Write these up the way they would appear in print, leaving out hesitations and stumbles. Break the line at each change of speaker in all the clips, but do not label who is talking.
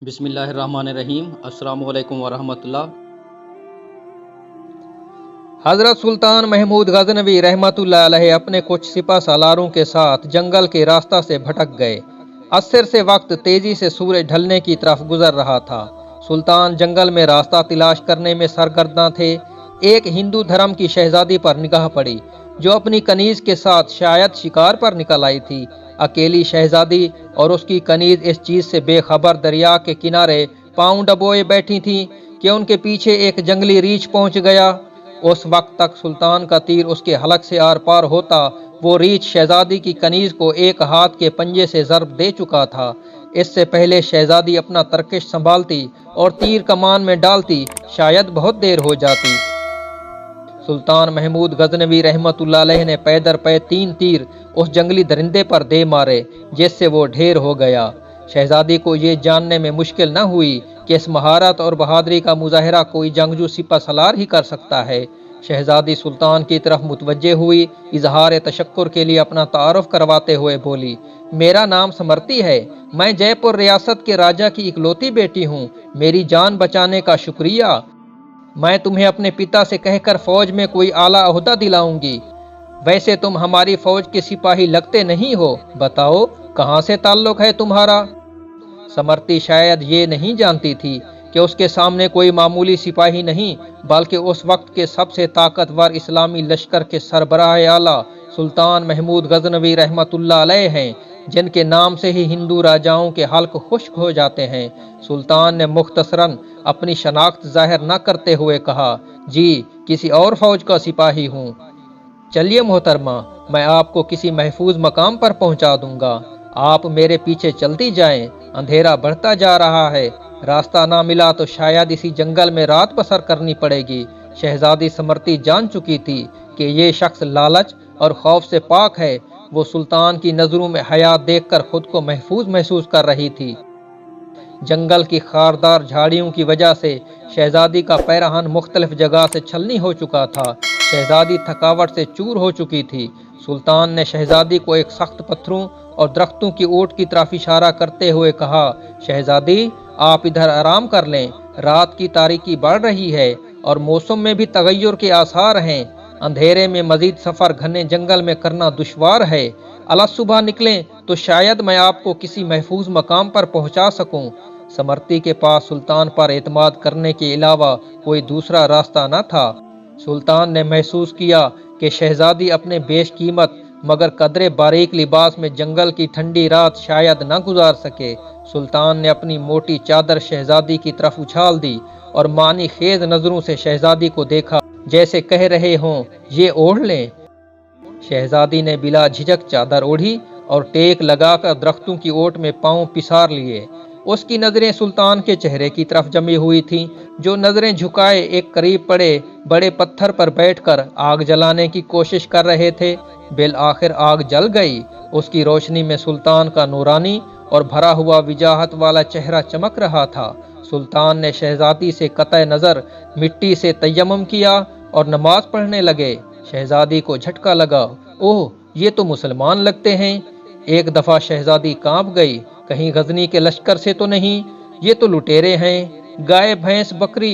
بسم اللہ الرحمن الرحیم۔ السلام علیکم ورحمۃ اللہ۔
حضرت سلطان محمود غزنوی رحمۃ اللہ علیہ اپنے کچھ سپہ سالاروں کے ساتھ جنگل کے راستہ سے بھٹک گئے۔ عصر سے وقت تیزی سے سورج ڈھلنے کی طرف گزر رہا تھا۔ سلطان جنگل میں راستہ تلاش کرنے میں سرگرداں تھے۔ ایک ہندو دھرم کی شہزادی پر نگاہ پڑی جو اپنی کنیز کے ساتھ شاید شکار پر نکل آئی تھی۔ اکیلی شہزادی اور اس کی کنیز اس چیز سے بے خبر دریا کے کنارے پاؤں ڈبوئے بیٹھی تھیں کہ ان کے پیچھے ایک جنگلی ریچھ پہنچ گیا۔ اس وقت تک سلطان کا تیر اس کے حلق سے آر پار ہوتا وہ ریچھ شہزادی کی کنیز کو ایک ہاتھ کے پنجے سے ضرب دے چکا تھا۔ اس سے پہلے شہزادی اپنا ترکش سنبھالتی اور تیر کمان میں ڈالتی شاید بہت دیر ہو جاتی۔ سلطان محمود غزنوی رحمۃ اللہ علیہ نے پے در پے 3 تیر اس جنگلی درندے پر دے مارے جس سے وہ ڈھیر ہو گیا۔ شہزادی کو یہ جاننے میں مشکل نہ ہوئی کہ اس مہارت اور بہادری کا مظاہرہ کوئی جنگجو سپہ سالار ہی کر سکتا ہے۔ شہزادی سلطان کی طرف متوجہ ہوئی، اظہار تشکر کے لیے اپنا تعارف کرواتے ہوئے بولی، میرا نام سمرتی ہے، میں جے پور ریاست کے راجہ کی اکلوتی بیٹی ہوں، میری جان بچانے کا شکریہ۔ میں تمہیں اپنے پتا سے کہہ کر فوج میں کوئی اعلیٰ عہدہ دلاؤں گی۔ ویسے تم ہماری فوج کے سپاہی لگتے نہیں ہو، بتاؤ کہاں سے تعلق ہے تمہارا؟ سمرتی شاید یہ نہیں جانتی تھی کہ اس کے سامنے کوئی معمولی سپاہی نہیں بلکہ اس وقت کے سب سے طاقتور اسلامی لشکر کے سربراہ اعلیٰ سلطان محمود غزنوی رحمۃ اللہ علیہ ہیں، جن کے نام سے ہی ہندو راجاؤں کے حلق خشک ہو جاتے ہیں۔ سلطان نے مختصراً اپنی شناخت ظاہر نہ کرتے ہوئے کہا، جی کسی اور فوج کا سپاہی ہوں۔ چلیے محترمہ، میں آپ کو کسی محفوظ مقام پر پہنچا دوں گا، آپ میرے پیچھے چلتی جائیں، اندھیرا بڑھتا جا رہا ہے، راستہ نہ ملا تو شاید اسی جنگل میں رات بسر کرنی پڑے گی۔ شہزادی سمرتی جان چکی تھی کہ یہ شخص لالچ اور خوف سے پاک ہے۔ وہ سلطان کی نظروں میں حیات دیکھ کر خود کو محفوظ محسوس کر رہی تھی۔ جنگل کی خاردار جھاڑیوں کی وجہ سے شہزادی کا پیرہن مختلف جگہ سے چھلنی ہو چکا تھا۔ شہزادی تھکاوٹ سے چور ہو چکی تھی۔ سلطان نے شہزادی کو ایک سخت پتھروں اور درختوں کی اوٹ کی طرف اشارہ کرتے ہوئے کہا، شہزادی آپ ادھر آرام کر لیں، رات کی تاریکی بڑھ رہی ہے اور موسم میں بھی تغیر کے آثار ہیں، اندھیرے میں مزید سفر گھنے جنگل میں کرنا دشوار ہے، الا صبح نکلیں تو شاید میں آپ کو کسی محفوظ مقام پر پہنچا سکوں۔ سمرتی کے پاس سلطان پر اعتماد کرنے کے علاوہ کوئی دوسرا راستہ نہ تھا۔ سلطان نے محسوس کیا کہ شہزادی اپنے بیش قیمت مگر قدرے باریک لباس میں جنگل کی ٹھنڈی رات شاید نہ گزار سکے۔ سلطان نے اپنی موٹی چادر شہزادی کی طرف اچھال دی اور معنی خیز نظروں سے شہزادی کو دیکھا جیسے کہہ رہے ہوں یہ اوڑھ لیں۔ شہزادی نے بلا جھجک چادر اوڑھی اور ٹیک لگا کر درختوں کی اوٹ میں پاؤں پسار لیے۔ اس کی نظریں سلطان کے چہرے کی طرف جمی ہوئی تھیں، جو نظریں جھکائے ایک قریب پڑے بڑے پتھر پر بیٹھ کر آگ جلانے کی کوشش کر رہے تھے۔ بالآخر آگ جل گئی۔ اس کی روشنی میں سلطان کا نورانی اور بھرا ہوا وجاہت والا چہرہ چمک رہا تھا۔ سلطان نے شہزادی سے قطع نظر مٹی سے تیمم کیا اور نماز پڑھنے لگے۔ شہزادی کو جھٹکا لگا، اوہ یہ تو مسلمان لگتے ہیں۔ ایک دفعہ شہزادی کانپ گئی، کہیں غزنی کے لشکر سے تو نہیں، یہ تو لٹیرے ہیں، گائے بھینس بکری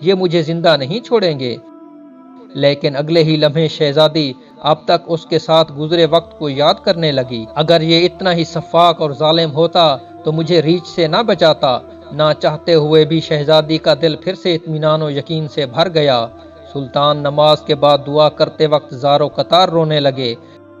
یہ مجھے زندہ نہیں چھوڑیں گے۔ لیکن اگلے ہی لمحے شہزادی اب تک اس کے ساتھ گزرے وقت کو یاد کرنے لگی، اگر یہ اتنا ہی شفاق اور ظالم ہوتا تو مجھے ریچھ سے نہ بچاتا۔ نہ چاہتے ہوئے بھی شہزادی کا دل پھر سے اطمینان و یقین سے بھر گیا۔ سلطان نماز کے بعد دعا کرتے وقت زار و قطار رونے لگے۔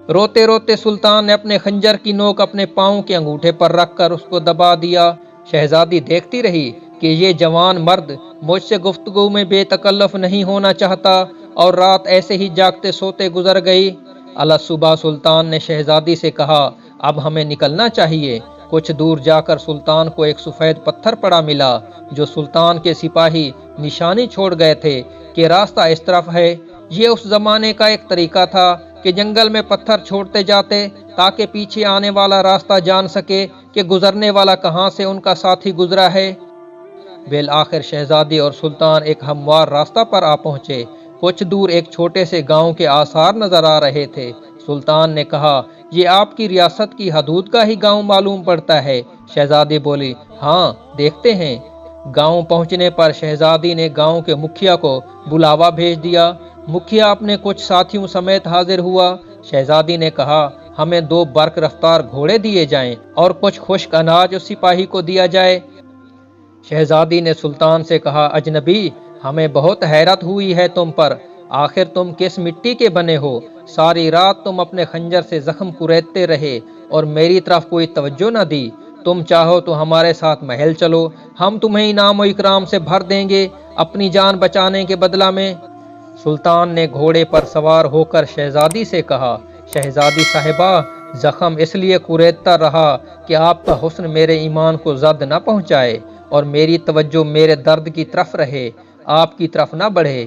روتے روتے سلطان نے اپنے خنجر کی نوک اپنے پاؤں کے انگوٹھے پر رکھ کر اس کو دبا دیا۔ شہزادی دیکھتی رہی کہ یہ جوان مرد مجھ سے گفتگو میں بے تکلف نہیں ہونا چاہتا اور رات ایسے ہی جاگتے سوتے گزر گئی۔ الا صبح سلطان نے شہزادی سے کہا، اب ہمیں نکلنا چاہیے۔ کچھ دور جا کر سلطان کو ایک سفید پتھر پڑا ملا جو سلطان کے سپاہی نشانی چھوڑ گئے تھے کہ راستہ اس طرف ہے۔ یہ اس زمانے کا ایک طریقہ تھا کہ جنگل میں پتھر چھوڑتے جاتے تاکہ پیچھے آنے والا راستہ جان سکے کہ گزرنے والا کہاں سے ان کا ساتھی گزرا ہے۔ بالآخر شہزادی اور سلطان ایک ہموار راستہ پر آ پہنچے۔ کچھ دور ایک چھوٹے سے گاؤں کے آثار نظر آ رہے تھے۔ سلطان نے کہا یہ آپ کی ریاست کی حدود کا ہی گاؤں معلوم پڑتا ہے؟ شہزادی بولی ہاں دیکھتے ہیں۔ گاؤں پہنچنے پر شہزادی نے گاؤں کے مکھیا کو بلاوا بھیج دیا۔ مکھیا اپنے کچھ ساتھیوں سمیت حاضر ہوا۔ شہزادی نے کہا ہمیں 2 برق رفتار گھوڑے دیے جائیں اور کچھ خشک اناج اس سپاہی کو دیا جائے۔ شہزادی نے سلطان سے کہا اجنبی ہمیں بہت حیرت ہوئی ہے تم پر، آخر تم کس مٹی کے بنے ہو؟ ساری رات تم اپنے خنجر سے زخم کریدتے رہے اور میری طرف کوئی توجہ نہ دی۔ تم چاہو تو ہمارے ساتھ محل چلو، ہم تمہیں انعام و اکرام سے بھر دیں گے اپنی جان بچانے کے بدلہ میں۔ سلطان نے گھوڑے پر سوار ہو کر شہزادی سے کہا شہزادی صاحبہ زخم اس لیے کریدتا رہا کہ آپ کا حسن میرے ایمان کو زد نہ پہنچائے اور میری توجہ میرے درد کی طرف رہے، آپ کی طرف نہ بڑھے۔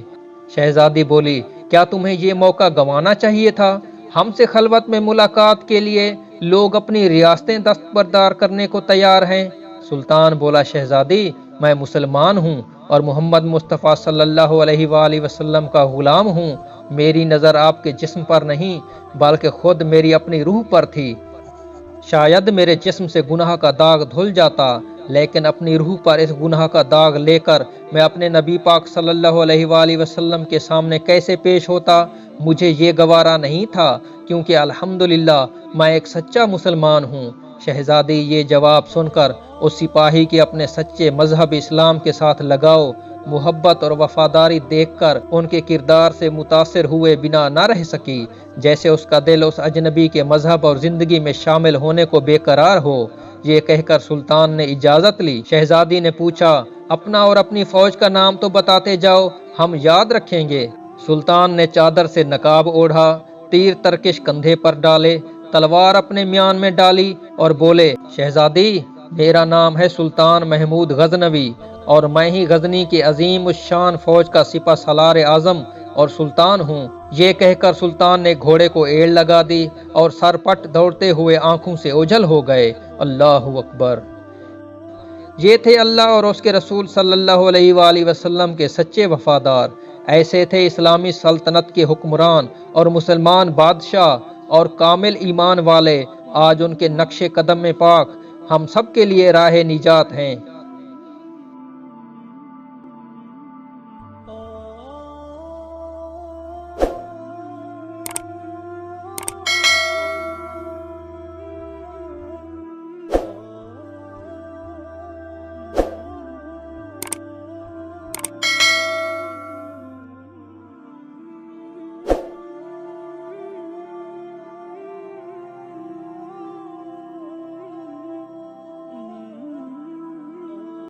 شہزادی بولی کیا تمہیں یہ موقع گنوانا چاہیے تھا؟ ہم سے خلوت میں ملاقات کے لیے لوگ اپنی ریاستیں دستبردار کرنے کو تیار ہیں۔ سلطان بولا شہزادی میں مسلمان ہوں اور محمد مصطفیٰ صلی اللہ علیہ وآلہ وسلم کا غلام ہوں، میری نظر آپ کے جسم پر نہیں بلکہ خود میری اپنی روح پر تھی۔ شاید میرے جسم سے گناہ کا داغ دھل جاتا، لیکن اپنی روح پر اس گناہ کا داغ لے کر میں اپنے نبی پاک صلی اللہ علیہ وآلہ وسلم کے سامنے کیسے پیش ہوتا؟ مجھے یہ گوارا نہیں تھا، کیونکہ الحمدللہ میں ایک سچا مسلمان ہوں۔ شہزادی یہ جواب سن کر اس سپاہی کے اپنے سچے مذہب اسلام کے ساتھ لگاؤ، محبت اور وفاداری دیکھ کر ان کے کردار سے متاثر ہوئے بنا نہ رہ سکی، جیسے اس کا دل اس اجنبی کے مذہب اور زندگی میں شامل ہونے کو بے قرار ہو۔ یہ کہہ کر سلطان نے اجازت لی۔ شہزادی نے پوچھا اپنا اور اپنی فوج کا نام تو بتاتے جاؤ، ہم یاد رکھیں گے۔ سلطان نے چادر سے نقاب اوڑھا، تیر ترکش کندھے پر ڈالے، تلوار اپنے میان میں ڈالی اور بولے شہزادی میرا نام ہے سلطان محمود غزنوی اور میں ہی غزنی کی عظیم الشان فوج کا سپہ سالار اعظم اور سلطان ہوں۔ یہ کہہ کر سلطان نے گھوڑے کو ایڑ لگا دی اور سر پٹ دوڑتے ہوئے آنکھوں سے اوجھل ہو گئے۔ اللہ اکبر۔ یہ تھے اللہ اور اس کے رسول صلی اللہ علیہ وآلہ وسلم کے سچے وفادار، ایسے تھے اسلامی سلطنت کے حکمران اور مسلمان بادشاہ اور کامل ایمان والے، آج ان کے نقش قدم میں پاک ہم سب کے لیے راہ نجات ہیں۔